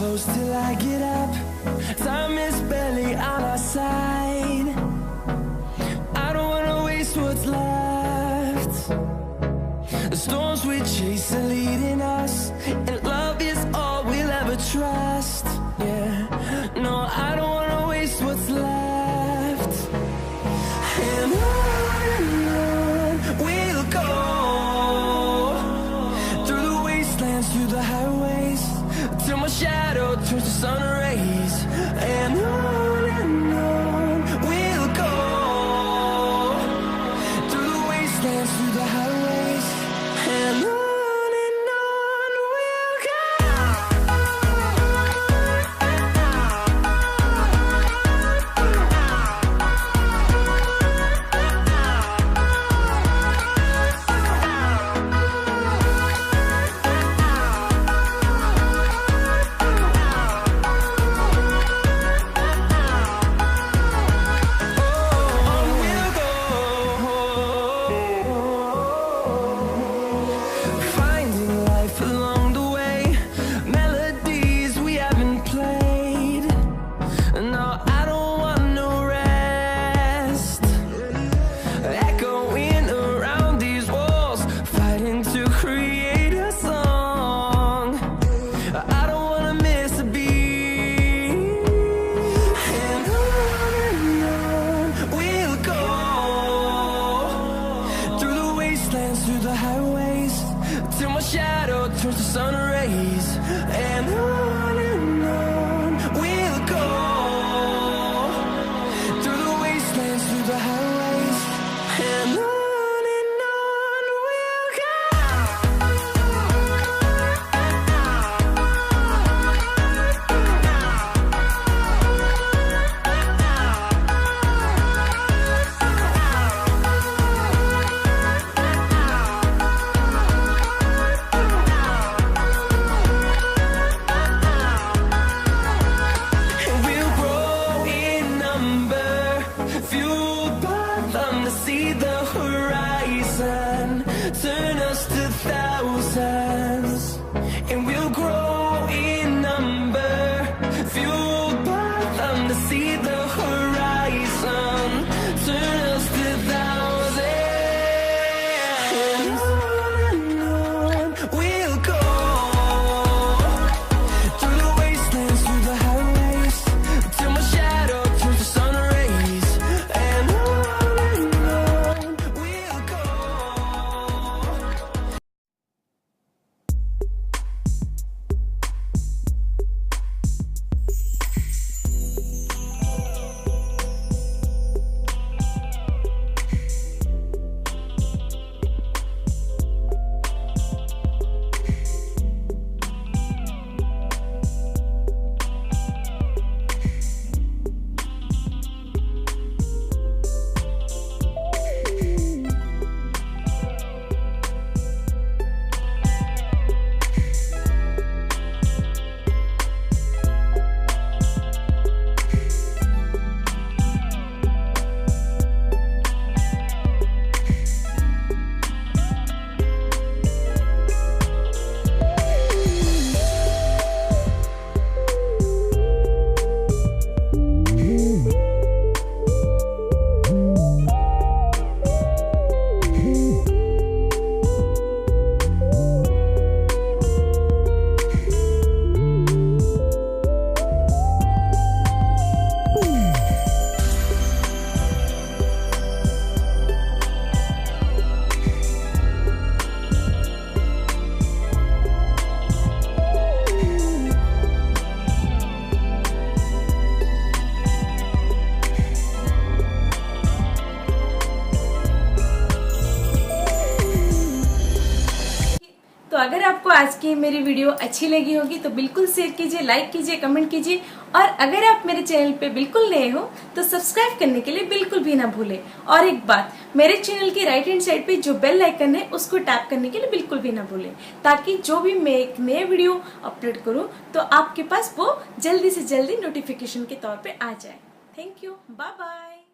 close till I get up. Time is barely on our side. I don't wanna waste what's left. The storms we chase are leading us, and love is all we'll ever trust. Yeah, no, I don't wanna waste what's left. And on we'll go, through the wastelands, through the highways, till my shadow turns to sun rays. And on we'll go, through the wastelands, through the highways, and on we'll go. Finding life along the way, melodies we haven't played. No, I don't want no rest. Echoing around these walls, fighting to create a song. I don't wanna miss a beat. And on we'll go, through the wastelands, through the highways, till my shadow turns to sun rays. And on we'll go, through the wastelands, through the highways, and on we'll go. We'll grow in number, fueled by them to see the horizon, turn us to thousands. And we'll grow in number, fueled by them to see the horizon, turn us to thousands. And on we'll go, through the wastelands, through the highways, till my shadow turns to sun rays. And on we'll go. तो अगर आपको आज की मेरी video अच्छी लगी होगी तो बिल्कुल शेयर कीजिए, लाइक कीजिए, कमेंट कीजिए। और अगर आप मेरे चैनल पे बिल्कुल नए हो तो सब्सक्राइब करने के लिए बिल्कुल भी ना भूलें। और एक बात, मेरे चैनल के राइट हैंड साइड पे जो बेल आइकन है उसको टैप करने के लिए बिल्कुल भी ना भूलें, ताकि जो भी मैं एक नए वीडियो अपलोड करूँ तो आपके पास वो जल्दी से जल्दी नोटिफिकेशन के तौर पे आ जाए। Thank you, bye bye.